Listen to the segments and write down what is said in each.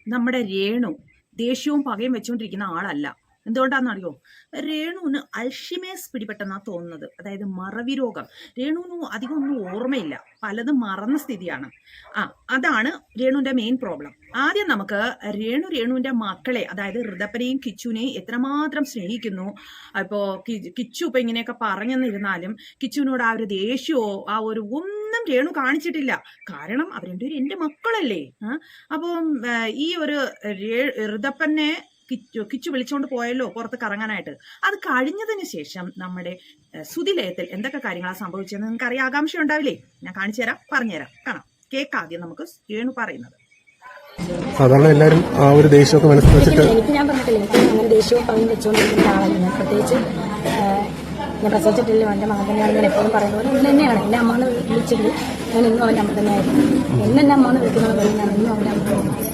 നമ്മുടെ രേണു ദേഷ്യവും പകയും വെച്ചുകൊണ്ടിരിക്കുന്ന ആളല്ല. എന്തുകൊണ്ടാണെന്നറിയോ? രേണുവിന് അൽഷിമേഴ്സ് പിടിപെട്ടെന്നാ തോന്നുന്നത്. അതായത് മറവി രോഗം. രേണുവിന് അധികം ഒന്നും ഓർമ്മയില്ല, പലതും മറന്ന സ്ഥിതിയാണ്. അതാണ് രേണുവിന്റെ മെയിൻ പ്രോബ്ലം. ആദ്യം നമുക്ക് രേണുവിന്റെ മക്കളെ, അതായത് ഋതപ്പനെയും കിച്ചുവിനെയും എത്രമാത്രം സ്നേഹിക്കുന്നു. ഇപ്പോ കിച്ചു ഇപ്പൊ ഇങ്ങനെയൊക്കെ പറഞ്ഞെന്നിരുന്നാലും കിച്ചുവിനോട് ആ ഒരു ദേഷ്യമോ ആ ഒരു ഒന്നും രേണു കാണിച്ചിട്ടില്ല. കാരണം അവർ രണ്ടുപേരും എന്റെ മക്കളല്ലേ. അപ്പം ഈ ഒരു ഋതപ്പനെ കിച്ചു വിളിച്ചോണ്ട് പോയല്ലോ പുറത്ത് കറങ്ങാനായിട്ട്. അത് കഴിഞ്ഞതിന് ശേഷം നമ്മുടെ സുതിലയത്തിൽ എന്തൊക്കെ കാര്യങ്ങളാണ് സംഭവിച്ചതെന്ന് നിങ്ങൾക്ക് അറിയാൻ ആകാംക്ഷ ഉണ്ടാവില്ലേ? ഞാൻ കാണിച്ചു തരാം, പറഞ്ഞുതരാം, കാണാം. കേൾക്കാദ്യം നമുക്ക് രേണു പറയുന്നത്. സാധാരണ എല്ലാവരും ആ ഒരു ദേഷ്യമൊക്കെ മനസ്സിൽ വെച്ചിട്ട് എനിക്ക് ഞാൻ പറഞ്ഞിട്ടില്ല, എനിക്ക് അങ്ങനെ ദേഷ്യവും പകുതി വെച്ചുകൊണ്ടിരിക്കുന്ന ആളല്ല ഞാൻ. പ്രത്യേകിച്ച് ഞാൻ പ്രസവിച്ചിട്ടില്ല, എൻ്റെ മകൻ തന്നെയാണ്. ഞാൻ എപ്പോഴും പറയുന്നത് ഇന്ന് തന്നെയാണ് എന്നെ അമ്മാന്ന് വിളിച്ചത്. ഞാൻ ഇന്നും അവൻ്റെ അമ്മ തന്നെയായിരുന്നു. എന്നെ അമ്മാന്ന് വിളിക്കുന്നത് പോലെ ഞാൻ ഇന്നും അവൻ്റെ അമ്മ.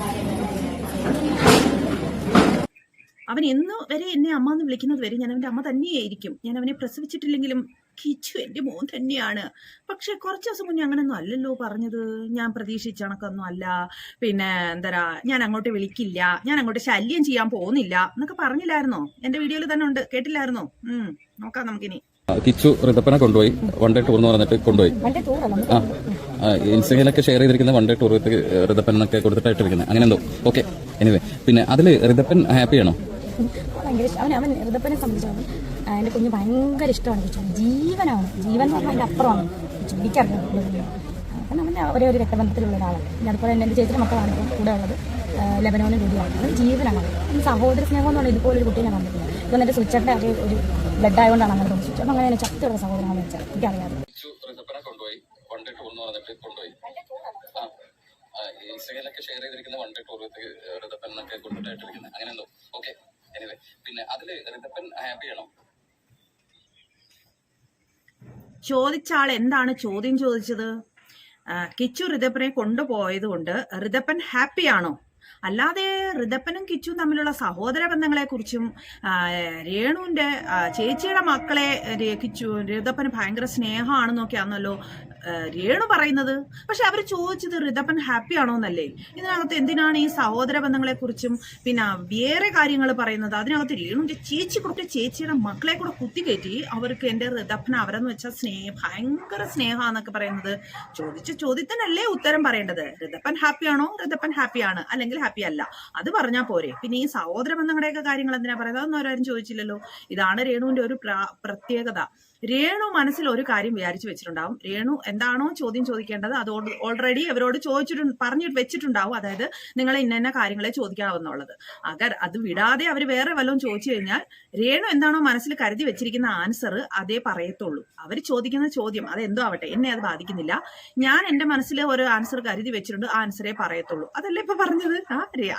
അവൻ എന്ന് വരെ എന്നെ അമ്മ എന്ന് വിളിക്കുന്നത് വരെ ഞാൻ അവൻ്റെ അമ്മ തന്നെയായിരിക്കും. ഞാൻ അവനെ പ്രസവിച്ചിട്ടില്ലെങ്കിലും കിച്ചു എൻ്റെ മോൻ തന്നെയാണ്. പക്ഷെ കുറച്ച് ദിവസം മുന്നേ അങ്ങനെയൊന്നും അല്ലല്ലോ പറഞ്ഞത്. ഞാൻ പ്രതീക്ഷിച്ച കണക്കൊന്നും അല്ല. പിന്നെ എന്താ, ഞാൻ അങ്ങോട്ട് വിളിക്കില്ല, ഞാൻ അങ്ങോട്ട് ശല്യം ചെയ്യാൻ പോകുന്നില്ല എന്നൊക്കെ പറഞ്ഞില്ലായിരുന്നോ? എൻ്റെ വീഡിയോയിൽ തന്നെ ഉണ്ട്, കേട്ടില്ലായിരുന്നോ? നോക്കാം നമുക്കിനി. കിച്ചു ഋതപ്പനെ കൊണ്ടുപോയി വൺ ഡേ ടൂർ എന്ന് പറഞ്ഞിട്ട് കൊണ്ടുപോയി. ഇൻസ്റ്റയിലൊക്കെ ഷെയർ ചെയ്തിരിക്കുന്ന വൺ ഡേ ടൂർ ഋതപ്പൻ എന്നൊക്കെ കൊടുത്തിട്ടായിട്ടിരിക്കുന്നത് അങ്ങനെ എന്തോ. ഓക്കെ, എനിവേ, പിന്നെ അതിൽ ഋതപ്പൻ ഹാപ്പിയാണോ? ഭയങ്കര ഇഷ്ടം. അവൻ ഋതപ്പനെ സംബന്ധിച്ചാണ് എൻ്റെ കുഞ്ഞ് ഭയങ്കര ഇഷ്ടമാണ്. കിച്ചു ജീവനാണ്. ജീവൻ എന്ന് പറഞ്ഞാൽ അതിൻ്റെ അപ്പുറമാണ്. എനിക്കറിയാം. അപ്പം അവൻ്റെ ഒരേ ഒരു രക്തബന്ധത്തിലുള്ള ഒരാളാണ്. പിന്നെ അതുപോലെ തന്നെ എൻ്റെ ചേച്ചിയുടെ മക്കളാണ് ഇപ്പോൾ കൂടെ ഉള്ളത്. ലെബനോനും കൂടിയാണ്. അത് ജീവനാണ്. സഹോദര സ്നേഹം എന്ന് പറഞ്ഞാൽ ഇതുപോലൊരു കുട്ടിയെ ഞാൻ കണ്ടിട്ടില്ല. ഇപ്പം എൻ്റെ സ്വിച്ചറിൻ്റെ അതേ ഒരു ബ്ലഡ് ആയതുകൊണ്ടാണ് അങ്ങനെ തോന്നി. സ്വിച്ച് അപ്പം അങ്ങനെ ചത്തുള്ള സഹോദരനാണെന്ന് വെച്ചാൽ എനിക്കറിയാതെ. ഇൻസ്റ്റയിലൊക്കെ ഷെയർ ചെയ്തിരിക്കുന്ന വൺ ഡേ ടൂർ ഋതപ്പൻ എന്നൊക്കെ കൊടുത്തിട്ടായിട്ടിരിക്കുന്നത് അങ്ങനെ എന്തോ. ഓക്കെ, എനിവേ, പിന്നെ അതിൽ ഋതപ്പൻ ഹാപ്പിയാണോ? ചോദിച്ച ആൾ എന്താണ് ചോദ്യം ചോദിച്ചത്? കിച്ചു ഋതപ്പനെ കൊണ്ടുപോയത് കൊണ്ട് ഋതപ്പൻ ഹാപ്പിയാണോ? അല്ലാതെ ഋതപ്പനും കിച്ചുവും തമ്മിലുള്ള സഹോദര ബന്ധങ്ങളെ കുറിച്ചും രേണുവിന്റെ ചേച്ചിയുടെ മക്കളെ ഋതപ്പന് ഭയങ്കര സ്നേഹമാണെന്നൊക്കെയാണല്ലോ രേണു പറയുന്നത്. പക്ഷെ അവർ ചോദിച്ചത് ഋതപ്പൻ ഹാപ്പി ആണോ എന്നല്ലേ. ഇതിനകത്ത് എന്തിനാണ് ഈ സഹോദര ബന്ധങ്ങളെ കുറിച്ചും പിന്നെ വേറെ കാര്യങ്ങൾ പറയുന്നത്? അതിനകത്ത് രേണുവിന്റെ ചേച്ചിയുടെ മക്കളെ കൂടെ കുത്തിക്കയറ്റി അവർക്ക് എന്റെ ഋതപ്പൻ അവരെന്ന് വെച്ചാൽ ഭയങ്കര സ്നേഹാന്നൊക്കെ പറയുന്നത്. ചോദിച്ച ചോദ്യത്തിനല്ലേ ഉത്തരം പറയേണ്ടത്. ഋതപ്പൻ ഹാപ്പിയാണോ? ഋതപ്പൻ ഹാപ്പിയാണ്, അല്ലെങ്കിൽ ഹാപ്പി അല്ല, അത് പറഞ്ഞാൽ പോരെ. പിന്നെ ഈ സഹോദര ബന്ധങ്ങളുടെയൊക്കെ കാര്യങ്ങൾ എന്തിനാ പറയുന്നത്? അതൊന്നും ആരും ചോദിച്ചില്ലല്ലോ. ഇതാണ് രേണുവിന്റെ ഒരു പ്രത്യേകത. രേണു മനസ്സിൽ ഒരു കാര്യം വിചാരിച്ചു വെച്ചിട്ടുണ്ടാവും. രേണു എന്താണോ ചോദ്യം ചോദിക്കേണ്ടത് അത് ഓൾറെഡി അവരോട് പറഞ്ഞിട്ട് വെച്ചിട്ടുണ്ടാവും. അതായത് നിങ്ങൾ ഇന്ന കാര്യങ്ങളെ ചോദിക്കാവുന്നുള്ളത്. അത് വിടാതെ അവർ വേറെ വല്ലതും ചോദിച്ചു കഴിഞ്ഞാൽ രേണു എന്താണോ മനസ്സിൽ കരുതി വെച്ചിരിക്കുന്ന ആൻസർ അതേ പറയത്തുള്ളൂ. അവർ ചോദിക്കുന്ന ചോദ്യം അതെന്തോ ആവട്ടെ, എന്നെ അത് ബാധിക്കുന്നില്ല. ഞാൻ എന്റെ മനസ്സിൽ ഒരു ആൻസർ കരുതി വെച്ചിട്ടുണ്ട്, ആ ആൻസറേ പറയത്തുള്ളൂ. അതല്ലേ ഇപ്പൊ പറഞ്ഞത്.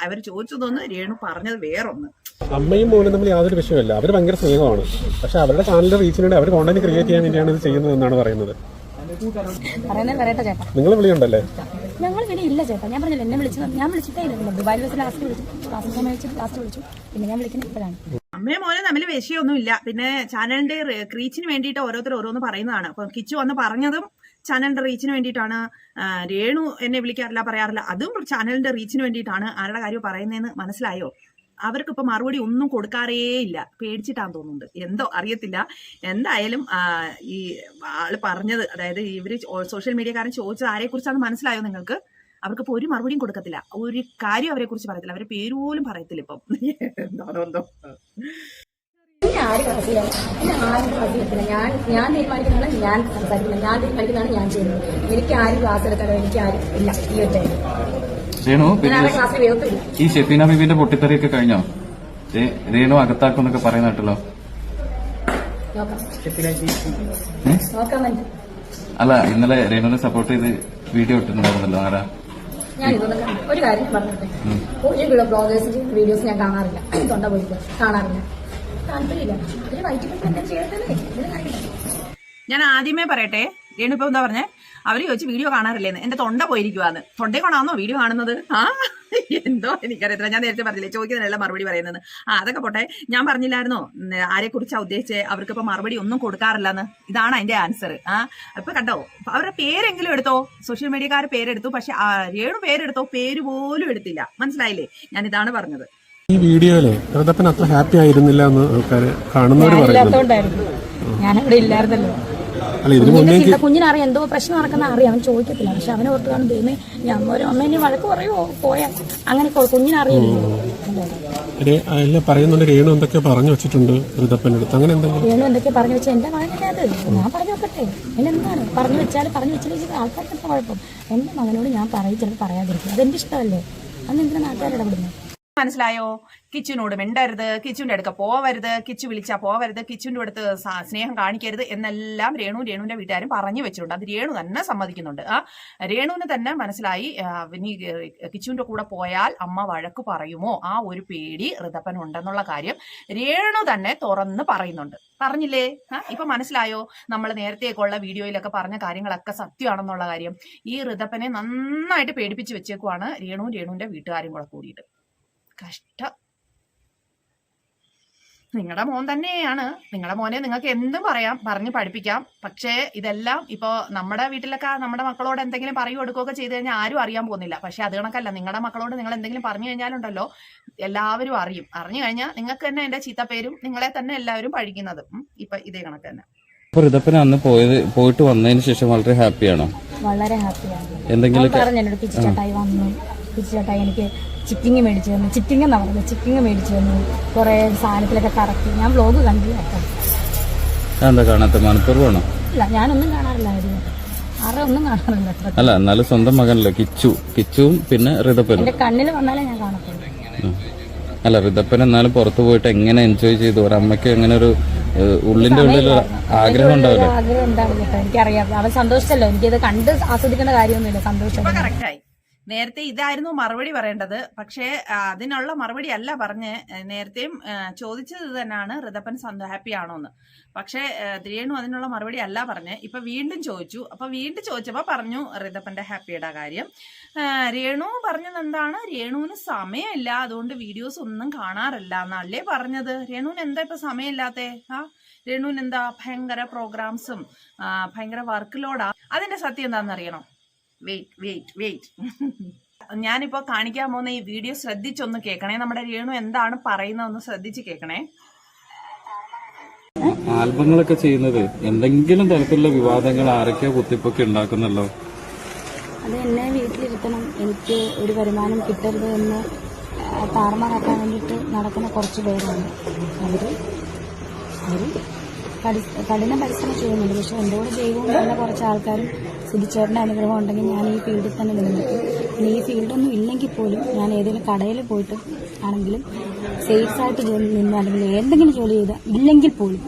അവർ ചോദിച്ചതൊന്ന്, രേണു പറഞ്ഞത് വേറൊന്ന്. അമ്മയും മോനും തമ്മിൽ യാതൊരു വിഷയമല്ല. അവർ ഭയങ്കര സ്നേഹമാണ്. പക്ഷെ അവരുടെ ചാനലിന്റെ റീച്ചിനുണ്ട് അവർ കോണ്ടന്റ് ക്രിയേറ്റ് ചെയ്യാൻ വേണ്ടിയാണ് ഇത് ചെയ്യുന്നത് എന്നാണ് പറയുന്നത്. പറയട്ടെ ചേട്ടാ, നിങ്ങൾ വിളിയുണ്ടല്ലേ? ഞങ്ങൾ വിളി ഇല്ല ചേട്ടാ. ഞാൻ പറഞ്ഞില്ല, എന്നെ ഞാൻ വിളിച്ചിട്ടേ ഇല്ല. ദുബായിൽ വെച്ച് ലാസ്റ്റ് വിളിച്ചു. പിന്നെ ഞാൻ വിളിക്കുന്നത് ഇപ്പോഴാണ്. അമ്മയും മോനും തമ്മിൽ വിഷയമൊന്നും ഇല്ല. പിന്നെ ചാനലിന്റെ റീച്ചിന് വേണ്ടിയിട്ട് ഓരോരുത്തർ ഓരോന്ന് പറയുന്നതാണ്. അപ്പൊ കിച്ചു വന്ന് പറഞ്ഞതും ചാനലിന്റെ റീച്ചിന് വേണ്ടിയിട്ടാണ്. രേണു എന്നെ വിളിക്കാറില്ല, പറയാറില്ല, അതും ചാനലിന്റെ റീച്ചിന് വേണ്ടിയിട്ടാണ്. ആരുടെ കാര്യം പറയുന്നതെന്ന് മനസ്സിലായോ? അവർക്കിപ്പോൾ മറുപടി ഒന്നും കൊടുക്കാറേ ഇല്ല, പേടിച്ചിട്ടാന്ന് തോന്നുന്നുണ്ട്, എന്തോ അറിയത്തില്ല. എന്തായാലും ഈ ആള് പറഞ്ഞത്, അതായത് ഇവര് സോഷ്യൽ മീഡിയക്കാരൻ ചോദിച്ചത് ആരെക്കുറിച്ചാണെന്ന് മനസ്സിലായോ നിങ്ങൾക്ക്? അവർക്കിപ്പോൾ ഒരു മറുപടിയും കൊടുക്കത്തില്ല, ഒരു കാര്യം അവരെ കുറിച്ച് പറയത്തില്ല, അവരെ പേര് പോലും പറയത്തില്ല ഇപ്പം. എന്തോ ഞാൻ തീരുമാനിക്കുന്നതാണ് ഞാൻ സംസാരിക്കുന്നത്, ഞാൻ തീരുമാനിക്കുന്നതാണ് ഞാൻ ചെയ്യുന്നത്. എനിക്ക് ആരും ക്ലാസ് എടുക്കാനോ എനിക്ക് ആരും ഇല്ല. ഈ ഒറ്റ രേണു, ഈ ഷെഫീന ബീബിന്റെ പൊട്ടിത്തെറിയൊക്കെ കഴിഞ്ഞോ? രേണു അകത്താക്കുന്നൊക്കെ പറയുന്ന കേട്ടല്ലോ. അല്ല, ഇന്നലെ രേണുവിനെ സപ്പോർട്ട് ചെയ്ത് വീഡിയോ ഇട്ടിട്ടുണ്ടായിരുന്നല്ലോ. ആരാ? ഞാൻ ഒരു കാര്യം പറഞ്ഞിട്ട്, ഒരു ബ്ലോഗേഴ്സിന്റെ വീഡിയോസ് ഞാൻ കാണാറില്ല. തൊണ്ട പോയിട്ട് കാണാറില്ല, താല്പര്യമില്ല. ഞാൻ ആദ്യമേ പറയട്ടെ, രേണു ഇപ്പൊ എന്താ പറഞ്ഞേ? അവര് ചോദിച്ചു വീഡിയോ കാണാറില്ലേന്ന്. എന്റെ തൊണ്ട പോയിരിക്കുവാന്ന്. തൊണ്ടേ കൊണ്ടാണോ വീഡിയോ കാണുന്നത്? ആ എന്തോ എനിക്കറിയത്തില്ല. ഞാൻ നേരത്തെ പറഞ്ഞില്ലേ ചോദിക്കുന്നതിനെല്ലാം മറുപടി പറയുന്നത്. അതൊക്കെ പോട്ടെ. ഞാൻ പറഞ്ഞില്ലായിരുന്നോ ആരെ കുറിച്ചാ ഉദ്ദേശിച്ചത്? അവർക്കിപ്പോ മറുപടി ഒന്നും കൊടുക്കാറില്ലെന്ന്. ഇതാണ് അതിന്റെ ആൻസർ. അപ്പൊ കണ്ടോ, അവരുടെ പേരെങ്കിലും എടുത്തോ. സോഷ്യൽ മീഡിയക്കാർ പേരെടുത്തു, പക്ഷെ രേണു പേരെടുത്തോ, പേര് പോലും എടുത്തില്ല. മനസ്സിലായില്ലേ? ഞാൻ ഇതാണ് പറഞ്ഞത്. ഈ വീഡിയോയില് ഋതപ്പൻ അത്ര ഹാപ്പി ആയിരുന്നില്ല എന്ന് ആൾക്കാര് കാണുന്നവര് പറയുന്നു. ഞാനവിടെ ഇല്ലായിരുന്നല്ലോ. അല്ല, ഇതിന് മുന്നേ കുഞ്ഞിനറിയാം എന്തോ പ്രശ്നം നടക്കുന്ന അറിയാം, അവൻ ചോദിക്കത്തില്ല. പക്ഷെ അവനെ ഓർത്ത് കാണും ദൈവമേ, ഞാൻ ഒരു അമ്മേനെ വഴക്ക് പറയുമോ പോയാ അങ്ങനെ കുഞ്ഞിനറിയില്ല. അല്ല, പറയുന്നുണ്ട് രേണു എന്തൊക്കെ പറഞ്ഞു വെച്ചിട്ടുണ്ട് ഋതപ്പൻ്റെ അടുത്ത്, അങ്ങനെ എന്തെങ്കിലും? രേണു എന്തൊക്കെ പറഞ്ഞു വെച്ചാൽ എന്റെ മകനല്ലേ അത്, ഞാൻ പറഞ്ഞു വെക്കട്ടെ. അതിനെന്താണ് പറഞ്ഞു വെച്ചില്ലെങ്കിൽ ആൾക്കാർക്ക് എന്താ കുഴപ്പം? എന്റെ മകനോട് ഞാൻ പറയും, ചിലപ്പോൾ പറയാതിരിക്കും. അതെന്റെ ഇഷ്ടമല്ലേ, അന്ന് എന്തിനാ നാട്ടുകാർ ഇടപെടുന്നത്? മനസ്സിലായോ? കിച്ചുവിനോട് മിണ്ടരുത്, കിച്ചുവിന്റെ അടുക്ക പോവരുത്, കിച്ചു വിളിച്ചാ പോവരുത്, കിച്ചുവിന്റെ അടുത്ത് സ്നേഹം കാണിക്കരുത് എന്നെല്ലാം രേണുവിന്റെ വീട്ടുകാരും പറഞ്ഞു വെച്ചിട്ടുണ്ട്. അത് രേണു തന്നെ സമ്മതിക്കുന്നുണ്ട്. രേണുവിന് തന്നെ മനസ്സിലായി ഇനി കിച്ചുവിന്റെ കൂടെ പോയാൽ അമ്മ വഴക്ക് പറയുമോ, ആ ഒരു പേടി ഋതപ്പൻ ഉണ്ടെന്നുള്ള കാര്യം രേണു തന്നെ തുറന്ന് പറയുന്നുണ്ട്. പറഞ്ഞില്ലേ? ഇപ്പൊ മനസ്സിലായോ? നമ്മൾ നേരത്തേക്കുള്ള വീഡിയോയിലൊക്കെ പറഞ്ഞ കാര്യങ്ങളൊക്കെ സത്യമാണെന്നുള്ള കാര്യം. ഈ ഋതപ്പനെ നന്നായിട്ട് പേടിപ്പിച്ച് വെച്ചേക്കുവാണ് രേണുവിന്റെ വീട്ടുകാരും കൂടെ കൂടിയിട്ട്. കഷ്ടം. നിങ്ങളുടെ മോൻ തന്നെയാണ്. നിങ്ങളുടെ മോനെ നിങ്ങൾക്ക് എന്തും പറയാം, പറഞ്ഞ് പഠിപ്പിക്കാം. പക്ഷേ ഇതെല്ലാം ഇപ്പോൾ നമ്മുടെ വീട്ടിലൊക്കെ നമ്മുടെ മക്കളോട് എന്തെങ്കിലും പറയുകയോ എടുക്കുകയൊക്കെ ചെയ്ത് കഴിഞ്ഞാൽ ആരും അറിയാൻ പോകുന്നില്ല. പക്ഷെ അത് കണക്കല്ല, നിങ്ങളുടെ മക്കളോട് നിങ്ങൾ എന്തെങ്കിലും പറഞ്ഞു കഴിഞ്ഞാലുണ്ടല്ലോ എല്ലാവരും അറിയും. അറിഞ്ഞു കഴിഞ്ഞാൽ നിങ്ങൾക്ക് തന്നെ എൻ്റെ ചീത്തപ്പേരും നിങ്ങളെ തന്നെ എല്ലാവരും പഴിക്കുന്നത്. ഇപ്പൊ ഇതേ കണക്ക് തന്നെ. ഋതപ്പൻ അന്ന് പോയിട്ട് വന്നതിന് ശേഷം വളരെ ഹാപ്പിയാണോ? വളരെ ഹാപ്പിയാണ്. എന്തെങ്കിലും പറഞ്ഞു പിച്ചിച്ചട്ടായി വന്നു, പിച്ചിച്ചട്ടായി എനിക്ക് ചിക്കിങ് മേടിച്ചു തന്നു. ചിക്കിങ് എന്നാ പറഞ്ഞത്, ചിക്കിങ് മേടിച്ചു തന്നു. കുറെ സാധനത്തിലൊക്കെ കറക്കി. ഞാൻ വ്ലോഗ് കണ്ടില്ല കേട്ടോ. എന്താ കാണാത്ത? മനപ്പൂർവ്വമാണോ? ഇല്ല, ഞാനൊന്നും കാണാറില്ല. ആരെ ഒന്നും കാണാറില്ല. അല്ല, എന്നാലും സ്വന്തം മകനല്ലോ കിച്ചുവും പിന്നെ ഋതപ്പനും. എന്റെ കണ്ണിൽ വന്നാലേ ഞാൻ കാണത്തുള്ളൂ. അല്ല, ഋതപ്പൻ എന്നാലും പുറത്തു പോയിട്ട് എങ്ങനെ എൻജോയ് ചെയ്തു? ഒരമ്മയ്ക്ക് എങ്ങനെ ഒരു ഉള്ളിന്റെ ഉള്ളിൽ ആഗ്രഹം ഉണ്ടാവില്ല? ആഗ്രഹം ഉണ്ടാവില്ല കേട്ടോ, എനിക്കറിയാം. അവൻ സന്തോഷിച്ചല്ലോ, എനിക്കത് കണ്ട് ആസ്വദിക്കേണ്ട കാര്യമൊന്നുമില്ല. സന്തോഷം. കറക്റ്റായി. നേരത്തെ ഇതായിരുന്നു മറുപടി പറയേണ്ടത്. പക്ഷേ അതിനുള്ള മറുപടി അല്ല പറഞ്ഞ്. നേരത്തെയും ചോദിച്ചത് ഇത് തന്നെയാണ്, ഋതപ്പൻ ഹാപ്പി ആണോന്ന്. പക്ഷേ രേണു അതിനുള്ള മറുപടി അല്ല പറഞ്ഞ്. ഇപ്പൊ വീണ്ടും ചോദിച്ചു. അപ്പൊ വീണ്ടും ചോദിച്ചപ്പോ പറഞ്ഞു ഋതപ്പന്റെ ഹാപ്പിയുടെ കാര്യം. രേണു പറഞ്ഞത് എന്താണ്? രേണുവിന് സമയമില്ല, അതുകൊണ്ട് വീഡിയോസ് ഒന്നും കാണാറില്ല എന്നല്ലേ പറഞ്ഞത്. രേണുവിന് എന്താ ഇപ്പൊ സമയമില്ലാത്തേ? രേണുവിന് എന്താ ഭയങ്കര പ്രോഗ്രാംസും ഭയങ്കര വർക്ക് ലോഡാ? അതിന്റെ സത്യം എന്താണെന്നറിയണം. വെയിറ്റ് ഞാനിപ്പോ കാണിക്കാൻ പോകുന്ന ഈ വീഡിയോ ശ്രദ്ധിച്ചൊന്ന് കേൾക്കണേ. നമ്മുടെ രേണു എന്താണ് പറയുന്നതെന്ന് ശ്രദ്ധിച്ച് കേൾക്കണേ. ആൽബങ്ങളൊക്കെ ചെയ്യുന്നത് എന്തെങ്കിലും തരത്തിലുള്ള വിവാദങ്ങൾ ആരൊക്കെയോ കുത്തിപ്പൊക്കെ ഉണ്ടാക്കുന്നല്ലോ. അത് എന്നെ വീട്ടിലിരുത്തണം, എനിക്ക് ഒരു വരുമാനം കിട്ടരുത് എന്ന് താറുമാറാക്കാൻ വേണ്ടിയിട്ട് നടക്കുന്ന കുറച്ച് പേരാണ്. അവര് കഠിന പരിശ്രമം ചെയ്യുന്നുണ്ട്. പക്ഷെ എൻ്റെ കൂടെ ദൈവവും തന്നെ കുറച്ച് ആൾക്കാരും സുധിച്ചേട്ടൻ്റെ അനുഗ്രഹം ഉണ്ടെങ്കിൽ ഞാൻ ഈ ഫീൽഡിൽ തന്നെ നിലനിൽക്കും. പിന്നെ ഈ ഫീൽഡൊന്നും ഇല്ലെങ്കിൽ പോലും ഞാൻ ഏതെങ്കിലും കടയിൽ പോയിട്ട് ആണെങ്കിലും സേഫ്സ് ആയിട്ട് നിന്നു, അല്ലെങ്കിൽ എന്തെങ്കിലും ജോലി ചെയ്താൽ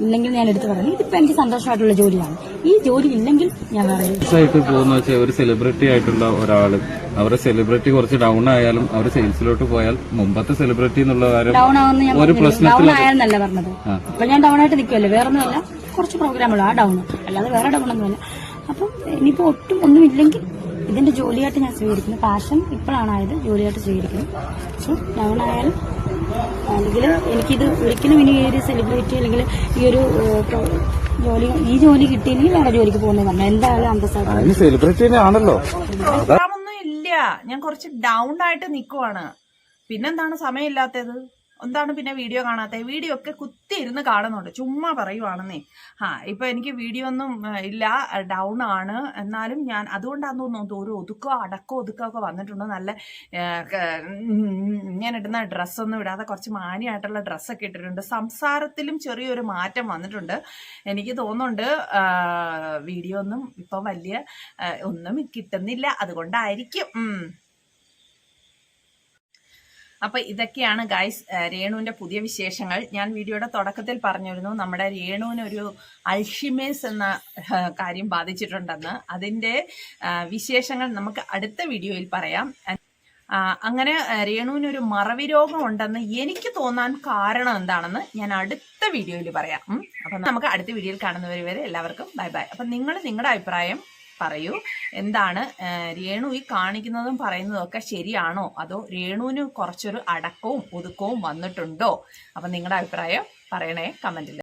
ഇല്ലെങ്കിൽ ഞാൻ എടുത്ത് പറയുന്നത് ഇതിപ്പോൾ എനിക്ക് സന്തോഷമായിട്ടുള്ള ജോലിയാണ്. ഈ ജോലി ഇല്ലെങ്കിൽ ഞാൻ ആയിട്ട് പോകുന്ന വെച്ചാൽ ഒരു സെലിബ്രിറ്റി ആയിട്ടുള്ള ഒരാള് അവരുടെ സെലിബ്രിറ്റി കുറച്ച് ഡൗൺ ആയാലും അവർ സെയിൽസിലോട്ട് പോയാൽ മുമ്പത്തെ സെലിബ്രിറ്റി എന്നുള്ള കാര്യം ഡൗൺ ആവുന്ന ഒരു പ്രശ്നത്തിൽ ഡൗൺ ആയെന്നല്ല പറഞ്ഞത്. ഇപ്പൊ ഞാൻ ഡൗൺ ആയിട്ട് നിൽക്കുമല്ലോ, വേറൊന്നുമല്ല. കുറച്ച് പ്രോഗ്രാമുള്ള ആ ഡൗൺ, അല്ലാതെ വേറെ ഡൗൺ ഒന്നുമല്ല. അപ്പം ഇനിയിപ്പോ ഒട്ടും ഒന്നുമില്ലെങ്കിൽ ഇതിന്റെ ജോലിയായിട്ട് ഞാൻ സ്വീകരിക്കുന്നു. പാഷൻ ഇപ്പോഴാണ് ആയത്, ജോലിയായിട്ട് സ്വീകരിക്കുന്നു. സോ ഡൗൺ ആയാലും അല്ലെങ്കിൽ എനിക്കിത് ഒരിക്കലും ഇനി ഈ ഒരു സെലിബ്രിറ്റി അല്ലെങ്കിൽ ഈ ഒരു ഈ ജോലി കിട്ടിയില്ലെങ്കിൽ വേറെ ജോലിക്ക് പോകുന്നത് പറഞ്ഞു എന്തായാലും അന്തസ്സായിട്ട് സെലിബ്രിറ്റി ആണല്ലോ. ഒന്നും ഇല്ല, ഞാൻ കുറച്ച് ഡൗൺ ആയിട്ട് നിൽക്കുവാണ്. പിന്നെന്താണ് സമയമില്ലാത്തത്? എന്താണ് പിന്നെ വീഡിയോ കാണാത്തത്? വീഡിയോ ഒക്കെ കുത്തി ഇരുന്ന് കാണുന്നുണ്ട്, ചുമ്മാ പറയുവാണെന്നേ. ഇപ്പൊ എനിക്ക് വീഡിയോ ഒന്നും ഇല്ല, ഡൗൺ ആണ്. എന്നാലും ഞാൻ അതുകൊണ്ടാന്ന് തോന്നുന്നു ഒരു ഒതുക്കമൊക്കെ വന്നിട്ടുണ്ട്. നല്ല ഞാൻ ഇടുന്ന ഡ്രസ്സൊന്നും ഇടാതെ കുറച്ച് മാന്യമായിട്ടുള്ള ഡ്രസ്സൊക്കെ ഇട്ടിട്ടുണ്ട്. സംസാരത്തിലും ചെറിയൊരു മാറ്റം വന്നിട്ടുണ്ട്. എനിക്ക് തോന്നുന്നുണ്ട് വീഡിയോ ഒന്നും ഇപ്പൊ വലിയ ഒന്നും കിട്ടുന്നില്ല, അതുകൊണ്ടായിരിക്കും. അപ്പൊ ഇതൊക്കെയാണ് ഗൈസ് രേണുവിന്റെ പുതിയ വിശേഷങ്ങൾ. ഞാൻ വീഡിയോയുടെ തുടക്കത്തിൽ പറഞ്ഞിരുന്നു നമ്മുടെ രേണുവിന് ഒരു അൾഷിമേഴ്സ് എന്ന കാര്യം ബാധിച്ചിട്ടുണ്ടെന്ന്. അതിന്റെ വിശേഷങ്ങൾ നമുക്ക് അടുത്ത വീഡിയോയിൽ പറയാം. അങ്ങനെ രേണുവിനൊരു മറവി രോഗം ഉണ്ടെന്ന് എനിക്ക് തോന്നാൻ കാരണം എന്താണെന്ന് ഞാൻ അടുത്ത വീഡിയോയിൽ പറയാം. അപ്പൊ നമുക്ക് അടുത്ത വീഡിയോയിൽ കാണുന്നവരെ വരെ എല്ലാവർക്കും ബൈ ബൈ. അപ്പൊ നിങ്ങൾ നിങ്ങളുടെ അഭിപ്രായം പറയൂ. എന്താണ് രേണു ഈ കാണിക്കുന്നതും പറയുന്നതും ഒക്കെ ശരിയാണോ, അതോ രേണുവിന് കുറച്ചൊരു അടക്കവും ഒതുക്കവും വന്നിട്ടുണ്ടോ? അപ്പം നിങ്ങളുടെ അഭിപ്രായം പറയണേ കമൻറ്റിൽ.